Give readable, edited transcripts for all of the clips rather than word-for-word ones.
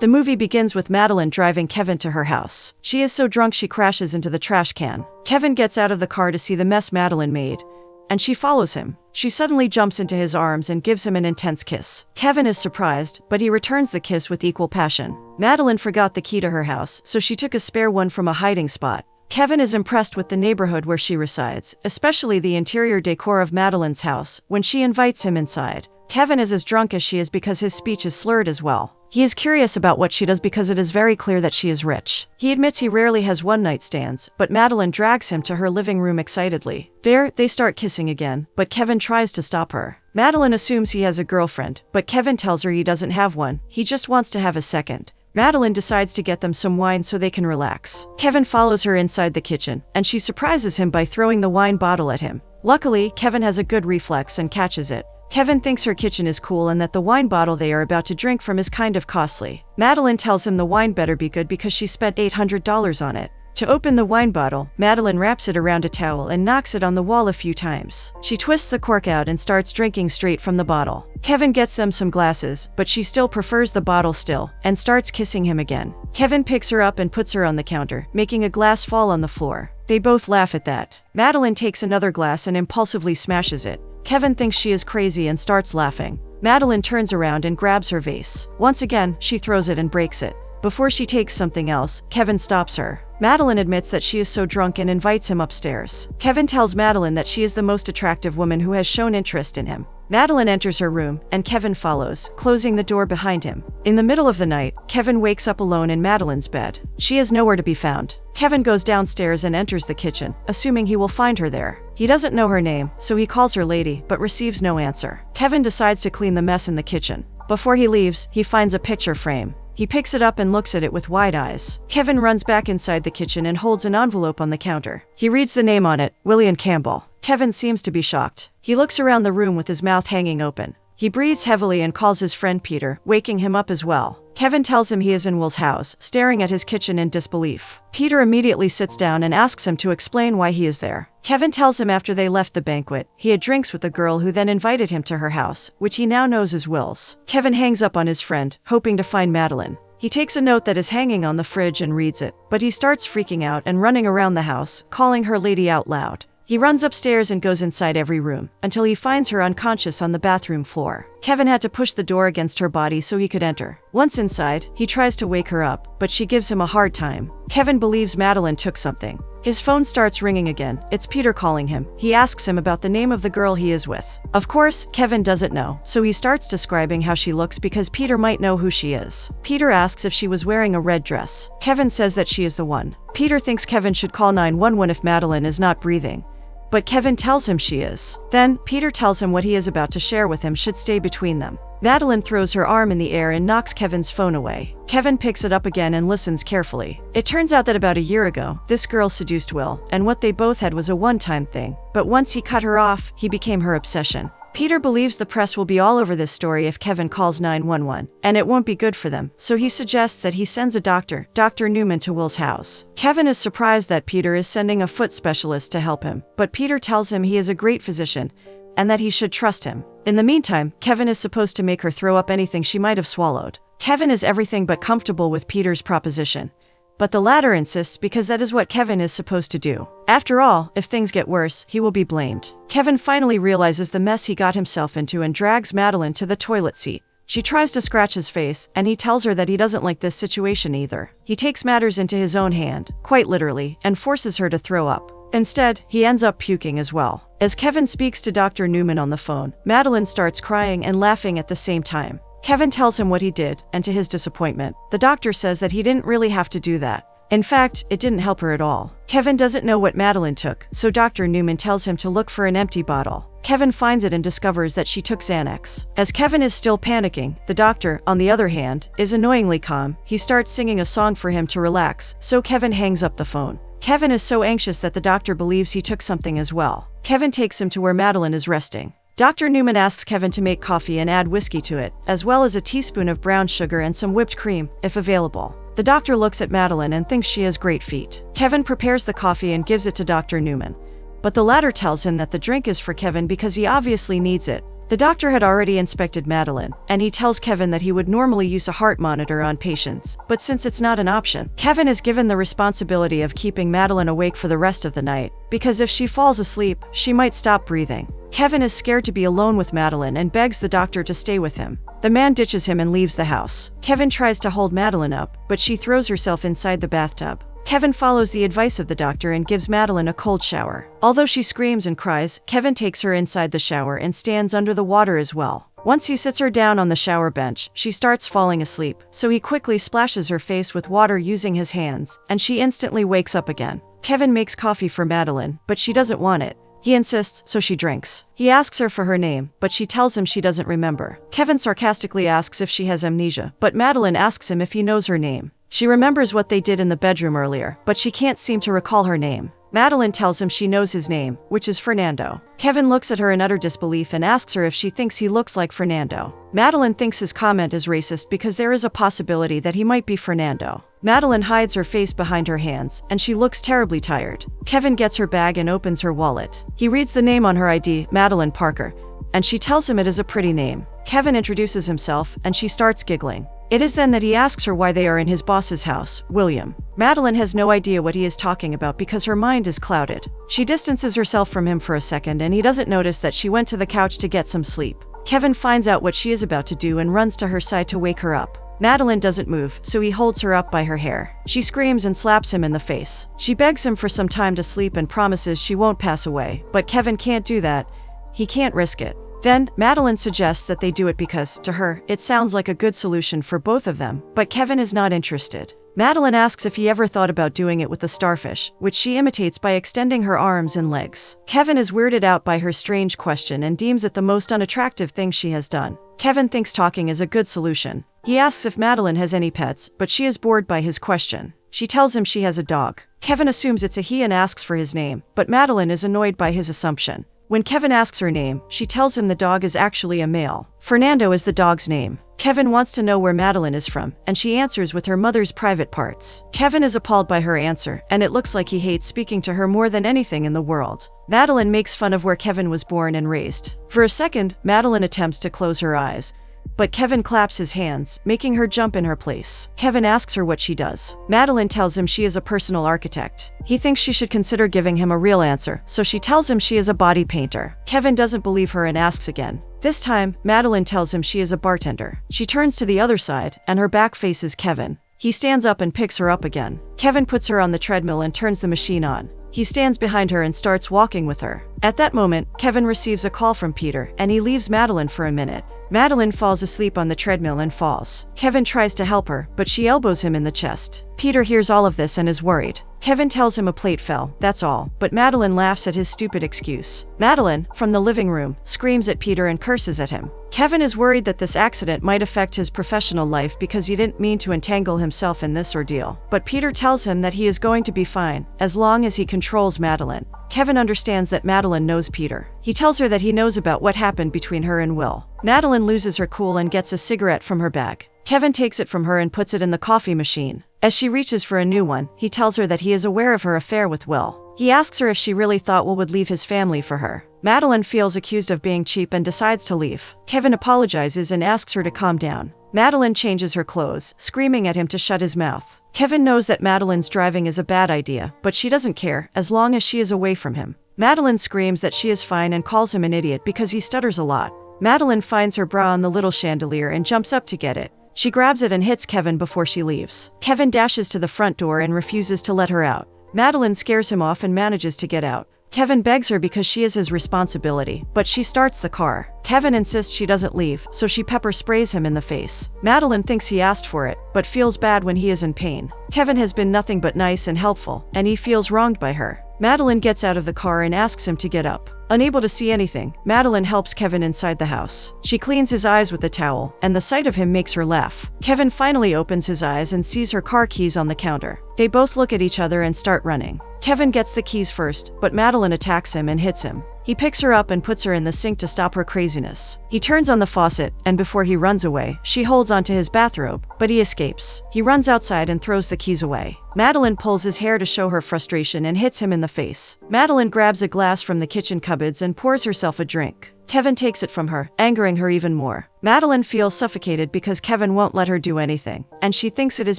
The movie begins with Madeline driving Kevin to her house. She is so drunk she crashes into the trash can. Kevin gets out of the car to see the mess Madeline made, and she follows him. She suddenly jumps into his arms and gives him an intense kiss. Kevin is surprised, but he returns the kiss with equal passion. Madeline forgot the key to her house, so she took a spare one from a hiding spot. Kevin is impressed with the neighborhood where she resides, especially the interior decor of Madeline's house, when she invites him inside. Kevin is as drunk as she is because his speech is slurred as well. He is curious about what she does because it is very clear that she is rich. He admits he rarely has one-night stands, but Madeline drags him to her living room excitedly. There, they start kissing again, but Kevin tries to stop her. Madeline assumes he has a girlfriend, but Kevin tells her he doesn't have one, he just wants to have a second. Madeline decides to get them some wine so they can relax. Kevin follows her inside the kitchen, and she surprises him by throwing the wine bottle at him. Luckily, Kevin has a good reflex and catches it. Kevin thinks her kitchen is cool and that the wine bottle they are about to drink from is kind of costly. Madeline tells him the wine better be good because she spent $800 on it. To open the wine bottle, Madeline wraps it around a towel and knocks it on the wall a few times. She twists the cork out and starts drinking straight from the bottle. Kevin gets them some glasses, but she still prefers the bottle still, and starts kissing him again. Kevin picks her up and puts her on the counter, making a glass fall on the floor. They both laugh at that. Madeline takes another glass and impulsively smashes it. Kevin thinks she is crazy and starts laughing. Madeline turns around and grabs her vase. Once again, she throws it and breaks it. Before she takes something else, Kevin stops her. Madeline admits that she is so drunk and invites him upstairs. Kevin tells Madeline that she is the most attractive woman who has shown interest in him. Madeline enters her room, and Kevin follows, closing the door behind him. In the middle of the night, Kevin wakes up alone in Madeline's bed. She is nowhere to be found. Kevin goes downstairs and enters the kitchen, assuming he will find her there. He doesn't know her name, so he calls her lady, but receives no answer. Kevin decides to clean the mess in the kitchen. Before he leaves, he finds a picture frame. He picks it up and looks at it with wide eyes. Kevin runs back inside the kitchen and holds an envelope on the counter. He reads the name on it, William Campbell. Kevin seems to be shocked. He looks around the room with his mouth hanging open. He breathes heavily and calls his friend Peter, waking him up as well. Kevin tells him he is in Will's house, staring at his kitchen in disbelief. Peter immediately sits down and asks him to explain why he is there. Kevin tells him after they left the banquet, he had drinks with a girl who then invited him to her house, which he now knows is Will's. Kevin hangs up on his friend, hoping to find Madeline. He takes a note that is hanging on the fridge and reads it, but he starts freaking out and running around the house, calling her lady out loud. He runs upstairs and goes inside every room, until he finds her unconscious on the bathroom floor. Kevin had to push the door against her body so he could enter. Once inside, he tries to wake her up, but she gives him a hard time. Kevin believes Madeline took something. His phone starts ringing again. It's Peter calling him. He asks him about the name of the girl he is with. Of course, Kevin doesn't know, so he starts describing how she looks because Peter might know who she is. Peter asks if she was wearing a red dress. Kevin says that she is the one. Peter thinks Kevin should call 911 if Madeline is not breathing, but Kevin tells him she is. Then, Peter tells him what he is about to share with him should stay between them. Madeline throws her arm in the air and knocks Kevin's phone away. Kevin picks it up again and listens carefully. It turns out that about a year ago, this girl seduced Will, and what they both had was a one-time thing. But once he cut her off, he became her obsession. Peter believes the press will be all over this story if Kevin calls 911, and it won't be good for them, so he suggests that he sends a doctor, Dr. Newman, to Will's house. Kevin is surprised that Peter is sending a foot specialist to help him, but Peter tells him he is a great physician, and that he should trust him. In the meantime, Kevin is supposed to make her throw up anything she might have swallowed. Kevin is everything but comfortable with Peter's proposition, but the latter insists because that is what Kevin is supposed to do. After all, if things get worse, he will be blamed. Kevin finally realizes the mess he got himself into and drags Madeline to the toilet seat. She tries to scratch his face, and he tells her that he doesn't like this situation either. He takes matters into his own hand, quite literally, and forces her to throw up. Instead, he ends up puking as well. As Kevin speaks to Dr. Newman on the phone, Madeline starts crying and laughing at the same time. Kevin tells him what he did, and to his disappointment, the doctor says that he didn't really have to do that. In fact, it didn't help her at all. Kevin doesn't know what Madeline took, so Dr. Newman tells him to look for an empty bottle. Kevin finds it and discovers that she took Xanax. As Kevin is still panicking, the doctor, on the other hand, is annoyingly calm. He starts singing a song for him to relax, so Kevin hangs up the phone. Kevin is so anxious that the doctor believes he took something as well. Kevin takes him to where Madeline is resting. Dr. Newman asks Kevin to make coffee and add whiskey to it, as well as a teaspoon of brown sugar and some whipped cream, if available. The doctor looks at Madeline and thinks she has great feet. Kevin prepares the coffee and gives it to Dr. Newman, but the latter tells him that the drink is for Kevin because he obviously needs it. The doctor had already inspected Madeline, and he tells Kevin that he would normally use a heart monitor on patients, but since it's not an option, Kevin is given the responsibility of keeping Madeline awake for the rest of the night, because if she falls asleep, she might stop breathing. Kevin is scared to be alone with Madeline and begs the doctor to stay with him. The man ditches him and leaves the house. Kevin tries to hold Madeline up, but she throws herself inside the bathtub. Kevin follows the advice of the doctor and gives Madeline a cold shower. Although she screams and cries, Kevin takes her inside the shower and stands under the water as well. Once he sits her down on the shower bench, she starts falling asleep, so he quickly splashes her face with water using his hands, and she instantly wakes up again. Kevin makes coffee for Madeline, but she doesn't want it. He insists, so she drinks. He asks her for her name, but she tells him she doesn't remember. Kevin sarcastically asks if she has amnesia, but Madeline asks him if he knows her name. She remembers what they did in the bedroom earlier, but she can't seem to recall her name. Madeline tells him she knows his name, which is Fernando. Kevin looks at her in utter disbelief and asks her if she thinks he looks like Fernando. Madeline thinks his comment is racist because there is a possibility that he might be Fernando. Madeline hides her face behind her hands, and she looks terribly tired. Kevin gets her bag and opens her wallet. He reads the name on her ID, Madeline Parker, and she tells him it is a pretty name. Kevin introduces himself, and she starts giggling. It is then that he asks her why they are in his boss's house, William. Madeline has no idea what he is talking about because her mind is clouded. She distances herself from him for a second, and he doesn't notice that she went to the couch to get some sleep. Kevin finds out what she is about to do and runs to her side to wake her up. Madeline doesn't move, so he holds her up by her hair. She screams and slaps him in the face. She begs him for some time to sleep and promises she won't pass away, but Kevin can't do that. He can't risk it. Then, Madeline suggests that they do it because, to her, it sounds like a good solution for both of them, but Kevin is not interested. Madeline asks if he ever thought about doing it with the starfish, which she imitates by extending her arms and legs. Kevin is weirded out by her strange question and deems it the most unattractive thing she has done. Kevin thinks talking is a good solution. He asks if Madeline has any pets, but she is bored by his question. She tells him she has a dog. Kevin assumes it's a he and asks for his name, but Madeline is annoyed by his assumption. When Kevin asks her name, she tells him the dog is actually a male. Fernando is the dog's name. Kevin wants to know where Madeline is from, and she answers with her mother's private parts. Kevin is appalled by her answer, and it looks like he hates speaking to her more than anything in the world. Madeline makes fun of where Kevin was born and raised. For a second, Madeline attempts to close her eyes, but Kevin claps his hands, making her jump in her place. Kevin asks her what she does. Madeline tells him she is a personal architect. He thinks she should consider giving him a real answer, so she tells him she is a body painter. Kevin doesn't believe her and asks again. This time, Madeline tells him she is a bartender. She turns to the other side, and her back faces Kevin. He stands up and picks her up again. Kevin puts her on the treadmill and turns the machine on. He stands behind her and starts walking with her. At that moment, Kevin receives a call from Peter, and he leaves Madeline for a minute. Madeline falls asleep on the treadmill and falls. Kevin tries to help her, but she elbows him in the chest. Peter hears all of this and is worried. Kevin tells him a plate fell, that's all, but Madeline laughs at his stupid excuse. Madeline, from the living room, screams at Peter and curses at him. Kevin is worried that this accident might affect his professional life because he didn't mean to entangle himself in this ordeal. But Peter tells him that he is going to be fine, as long as he controls Madeline. Kevin understands that Madeline knows Peter. He tells her that he knows about what happened between her and Will. Madeline loses her cool and gets a cigarette from her bag. Kevin takes it from her and puts it in the coffee machine. As she reaches for a new one, he tells her that he is aware of her affair with Will. He asks her if she really thought Will would leave his family for her. Madeline feels accused of being cheap and decides to leave. Kevin apologizes and asks her to calm down. Madeline changes her clothes, screaming at him to shut his mouth. Kevin knows that Madeline's driving is a bad idea, but she doesn't care, as long as she is away from him. Madeline screams that she is fine and calls him an idiot because he stutters a lot. Madeline finds her bra on the little chandelier and jumps up to get it. She grabs it and hits Kevin before she leaves. Kevin dashes to the front door and refuses to let her out. Madeline scares him off and manages to get out. Kevin begs her because she is his responsibility, but she starts the car. Kevin insists she doesn't leave, so she pepper sprays him in the face. Madeline thinks he asked for it, but feels bad when he is in pain. Kevin has been nothing but nice and helpful, and he feels wronged by her. Madeline gets out of the car and asks him to get up. Unable to see anything, Madeline helps Kevin inside the house. She cleans his eyes with a towel, and the sight of him makes her laugh. Kevin finally opens his eyes and sees her car keys on the counter. They both look at each other and start running. Kevin gets the keys first, but Madeline attacks him and hits him. He picks her up and puts her in the sink to stop her craziness. He turns on the faucet, and before he runs away, she holds onto his bathrobe, but he escapes. He runs outside and throws the keys away. Madeline pulls his hair to show her frustration and hits him in the face. Madeline grabs a glass from the kitchen cupboards and pours herself a drink. Kevin takes it from her, angering her even more. Madeline feels suffocated because Kevin won't let her do anything, and she thinks it is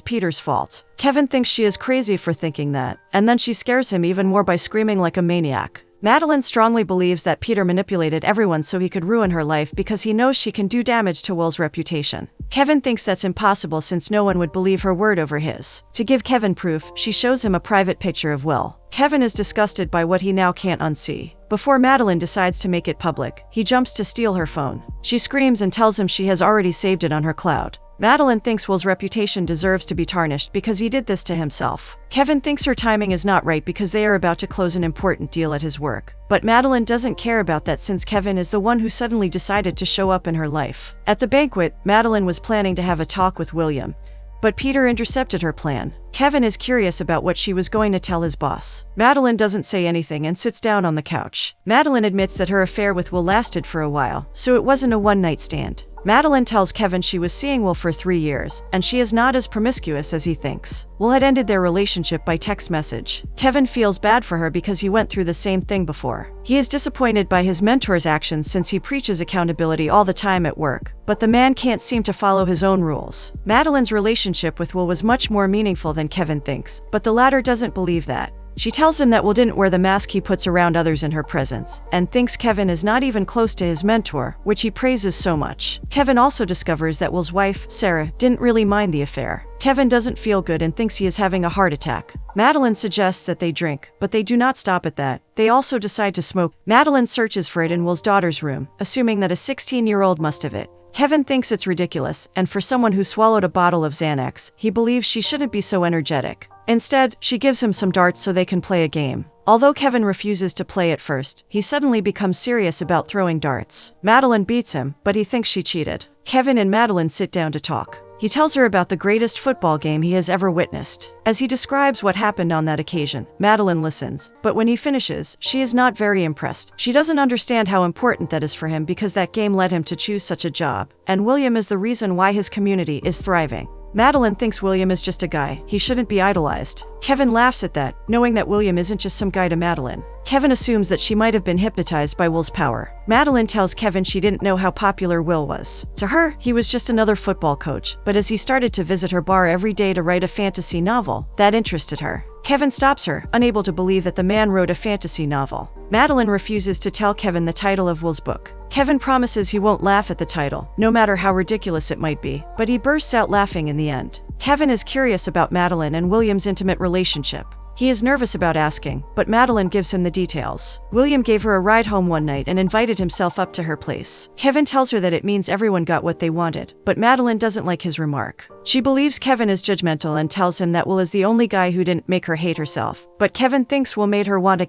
Peter's fault. Kevin thinks she is crazy for thinking that, and then she scares him even more by screaming like a maniac. Madeline strongly believes that Peter manipulated everyone so he could ruin her life because he knows she can do damage to Will's reputation. Kevin thinks that's impossible since no one would believe her word over his. To give Kevin proof, she shows him a private picture of Will. Kevin is disgusted by what he now can't unsee. Before Madeline decides to make it public, he jumps to steal her phone. She screams and tells him she has already saved it on her cloud. Madeline thinks Will's reputation deserves to be tarnished because he did this to himself. Kevin thinks her timing is not right because they are about to close an important deal at his work. But Madeline doesn't care about that since Kevin is the one who suddenly decided to show up in her life. At the banquet, Madeline was planning to have a talk with William, but Peter intercepted her plan. Kevin is curious about what she was going to tell his boss. Madeline doesn't say anything and sits down on the couch. Madeline admits that her affair with Will lasted for a while, so it wasn't a one-night stand. Madeline tells Kevin she was seeing Will for 3 years, and she is not as promiscuous as he thinks. Will had ended their relationship by text message. Kevin feels bad for her because he went through the same thing before. He is disappointed by his mentor's actions since he preaches accountability all the time at work, but the man can't seem to follow his own rules. Madeline's relationship with Will was much more meaningful than Kevin thinks, but the latter doesn't believe that. She tells him that Will didn't wear the mask he puts around others in her presence, and thinks Kevin is not even close to his mentor, which he praises so much. Kevin also discovers that Will's wife, Sarah, didn't really mind the affair. Kevin doesn't feel good and thinks he is having a heart attack. Madeline suggests that they drink, but they do not stop at that. They also decide to smoke. Madeline searches for it in Will's daughter's room, assuming that a 16-year-old must have it. Kevin thinks it's ridiculous, and for someone who swallowed a bottle of Xanax, he believes she shouldn't be so energetic. Instead, she gives him some darts so they can play a game. Although Kevin refuses to play at first, he suddenly becomes serious about throwing darts. Madeline beats him, but he thinks she cheated. Kevin and Madeline sit down to talk. He tells her about the greatest football game he has ever witnessed. As he describes what happened on that occasion, Madeline listens, but when he finishes, she is not very impressed. She doesn't understand how important that is for him because that game led him to choose such a job, and William is the reason why his community is thriving. Madeline thinks William is just a guy. He shouldn't be idolized. Kevin laughs at that, knowing that William isn't just some guy to Madeline. Kevin assumes that she might have been hypnotized by Will's power. Madeline tells Kevin she didn't know how popular Will was. To her, he was just another football coach, but as he started to visit her bar every day to write a fantasy novel, that interested her. Kevin stops her, unable to believe that the man wrote a fantasy novel. Madeline refuses to tell Kevin the title of Will's book. Kevin promises he won't laugh at the title, no matter how ridiculous it might be, but he bursts out laughing in the end. Kevin is curious about Madeline and William's intimate relationship. He is nervous about asking, but Madeline gives him the details. William gave her a ride home one night and invited himself up to her place. Kevin tells her that it means everyone got what they wanted, but Madeline doesn't like his remark. She believes Kevin is judgmental and tells him that Will is the only guy who didn't make her hate herself, but Kevin thinks Will made her want to.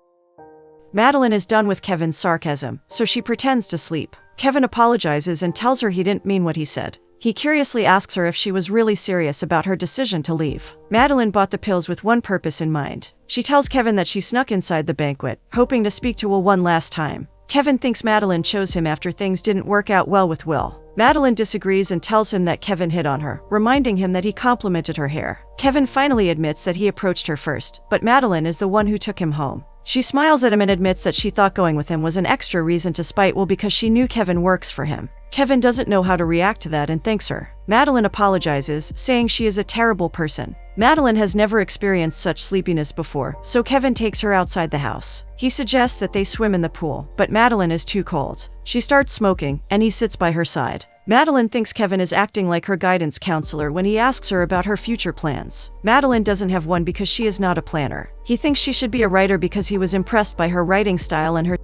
Madeline is done with Kevin's sarcasm, so she pretends to sleep. Kevin apologizes and tells her he didn't mean what he said. He curiously asks her if she was really serious about her decision to leave. Madeline bought the pills with one purpose in mind. She tells Kevin that she snuck inside the banquet, hoping to speak to Will one last time. Kevin thinks Madeline chose him after things didn't work out well with Will. Madeline disagrees and tells him that Kevin hit on her, reminding him that he complimented her hair. Kevin finally admits that he approached her first, but Madeline is the one who took him home. She smiles at him and admits that she thought going with him was an extra reason to spite Will because she knew Kevin works for him. Kevin doesn't know how to react to that and thanks her. Madeline apologizes, saying she is a terrible person. Madeline has never experienced such sleepiness before, so Kevin takes her outside the house. He suggests that they swim in the pool, but Madeline is too cold. She starts smoking, and he sits by her side. Madeline thinks Kevin is acting like her guidance counselor when he asks her about her future plans. Madeline doesn't have one because she is not a planner. He thinks she should be a writer because he was impressed by her writing style and her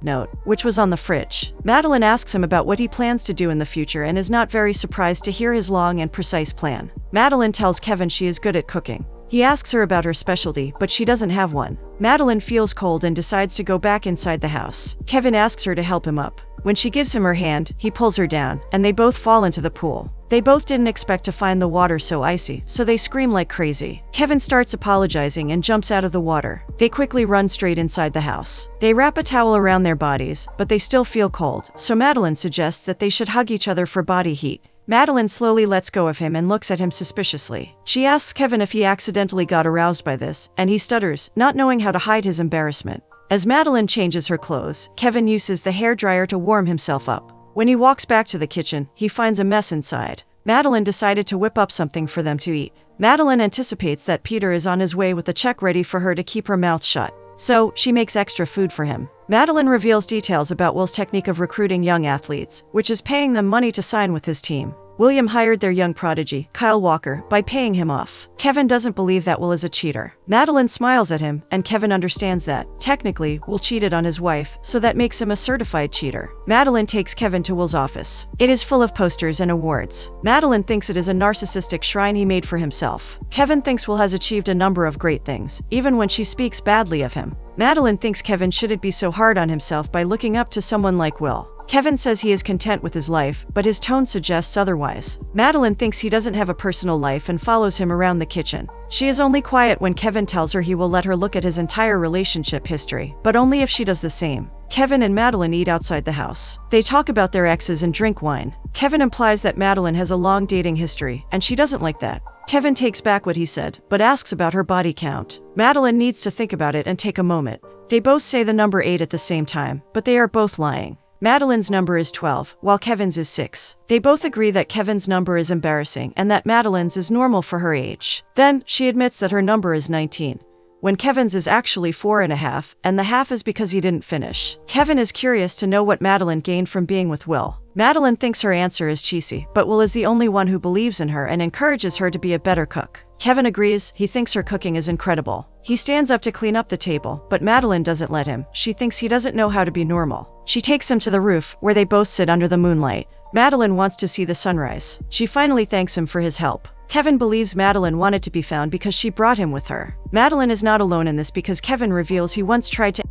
note, which was on the fridge. Madeline asks him about what he plans to do in the future and is not very surprised to hear his long and precise plan. Madeline tells Kevin she is good at cooking. He asks her about her specialty, but she doesn't have one. Madeline feels cold and decides to go back inside the house. Kevin asks her to help him up. When she gives him her hand, he pulls her down, and they both fall into the pool. They both didn't expect to find the water so icy, so they scream like crazy. Kevin starts apologizing and jumps out of the water. They quickly run straight inside the house. They wrap a towel around their bodies, but they still feel cold, so Madeline suggests that they should hug each other for body heat. Madeline slowly lets go of him and looks at him suspiciously. She asks Kevin if he accidentally got aroused by this, and he stutters, not knowing how to hide his embarrassment. As Madeline changes her clothes, Kevin uses the hairdryer to warm himself up. When he walks back to the kitchen, he finds a mess inside. Madeline decided to whip up something for them to eat. Madeline anticipates that Peter is on his way with a check ready for her to keep her mouth shut. So, she makes extra food for him. Madeline reveals details about Will's technique of recruiting young athletes, which is paying them money to sign with his team. William hired their young prodigy, Kyle Walker, by paying him off. Kevin doesn't believe that Will is a cheater. Madeline smiles at him, and Kevin understands that, technically, Will cheated on his wife, so that makes him a certified cheater. Madeline takes Kevin to Will's office. It is full of posters and awards. Madeline thinks it is a narcissistic shrine he made for himself. Kevin thinks Will has achieved a number of great things, even when she speaks badly of him. Madeline thinks Kevin shouldn't be so hard on himself by looking up to someone like Will. Kevin says he is content with his life, but his tone suggests otherwise. Madeline thinks he doesn't have a personal life and follows him around the kitchen. She is only quiet when Kevin tells her he will let her look at his entire relationship history, but only if she does the same. Kevin and Madeline eat outside the house. They talk about their exes and drink wine. Kevin implies that Madeline has a long dating history, and she doesn't like that. Kevin takes back what he said, but asks about her body count. Madeline needs to think about it and take a moment. They both say the number 8 at the same time, but they are both lying. Madeline's number is 12, while Kevin's is 6. They both agree that Kevin's number is embarrassing and that Madeline's is normal for her age. Then, she admits that her number is 19, when Kevin's is actually 4.5, and the half is because he didn't finish. Kevin is curious to know what Madeline gained from being with Will. Madeline thinks her answer is cheesy, but Will is the only one who believes in her and encourages her to be a better cook. Kevin agrees. He thinks her cooking is incredible. He stands up to clean up the table, but Madeline doesn't let him. She thinks he doesn't know how to be normal. She takes him to the roof, where they both sit under the moonlight. Madeline wants to see the sunrise. She finally thanks him for his help. Kevin believes Madeline wanted to be found because she brought him with her. Madeline is not alone in this because Kevin reveals he once tried to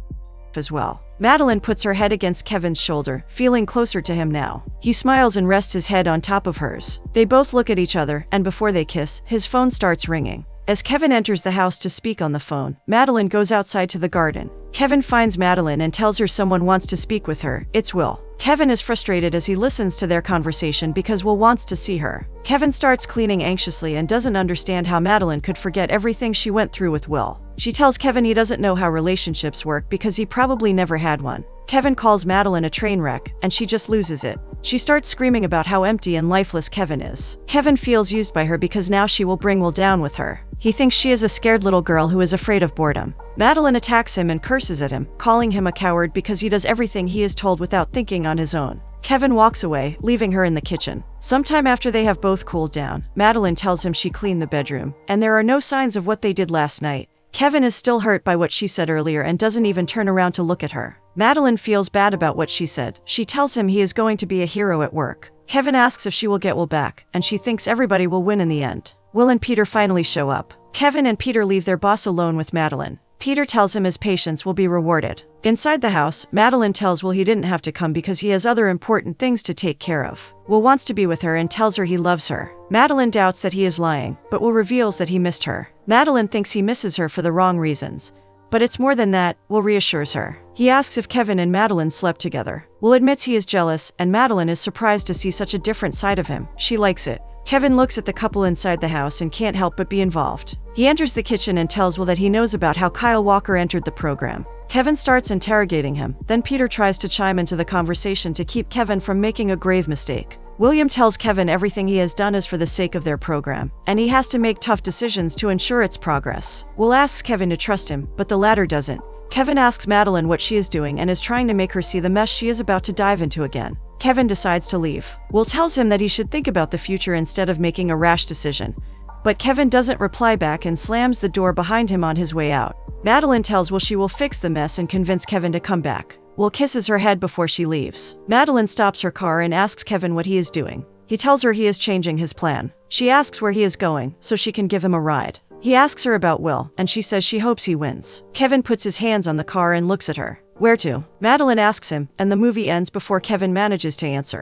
as well. Madeline puts her head against Kevin's shoulder, feeling closer to him now. He smiles and rests his head on top of hers. They both look at each other, and before they kiss, his phone starts ringing. As Kevin enters the house to speak on the phone, Madeline goes outside to the garden. Kevin finds Madeline and tells her someone wants to speak with her. It's Will. Kevin is frustrated as he listens to their conversation because Will wants to see her. Kevin starts cleaning anxiously and doesn't understand how Madeline could forget everything she went through with Will. She tells Kevin he doesn't know how relationships work because he probably never had one. Kevin calls Madeline a train wreck, and she just loses it. She starts screaming about how empty and lifeless Kevin is. Kevin feels used by her because now she will bring Will down with her. He thinks she is a scared little girl who is afraid of boredom. Madeline attacks him and curses at him, calling him a coward because he does everything he is told without thinking on his own. Kevin walks away, leaving her in the kitchen. Sometime after they have both cooled down, Madeline tells him she cleaned the bedroom, and there are no signs of what they did last night. Kevin is still hurt by what she said earlier and doesn't even turn around to look at her. Madeline feels bad about what she said. She tells him he is going to be a hero at work. Kevin asks if she will get Will back, and she thinks everybody will win in the end. Will and Peter finally show up. Kevin and Peter leave their boss alone with Madeline. Peter tells him his patience will be rewarded. Inside the house, Madeline tells Will he didn't have to come because he has other important things to take care of. Will wants to be with her and tells her he loves her. Madeline doubts that he is lying, but Will reveals that he missed her. Madeline thinks he misses her for the wrong reasons. But it's more than that, Will reassures her. He asks if Kevin and Madeline slept together. Will admits he is jealous, and Madeline is surprised to see such a different side of him. She likes it. Kevin looks at the couple inside the house and can't help but be involved. He enters the kitchen and tells Will that he knows about how Kyle Walker entered the program. Kevin starts interrogating him, then Peter tries to chime into the conversation to keep Kevin from making a grave mistake. William tells Kevin everything he has done is for the sake of their program, and he has to make tough decisions to ensure its progress. Will asks Kevin to trust him, but the latter doesn't. Kevin asks Madeline what she is doing and is trying to make her see the mess she is about to dive into again. Kevin decides to leave. Will tells him that he should think about the future instead of making a rash decision. But Kevin doesn't reply back and slams the door behind him on his way out. Madeline tells Will she will fix the mess and convince Kevin to come back. Will kisses her head before she leaves. Madeline stops her car and asks Kevin what he is doing. He tells her he is changing his plan. She asks where he is going, so she can give him a ride. He asks her about Will, and she says she hopes he wins. Kevin puts his hands on the car and looks at her. Where to? Madeline asks him, and the movie ends before Kevin manages to answer.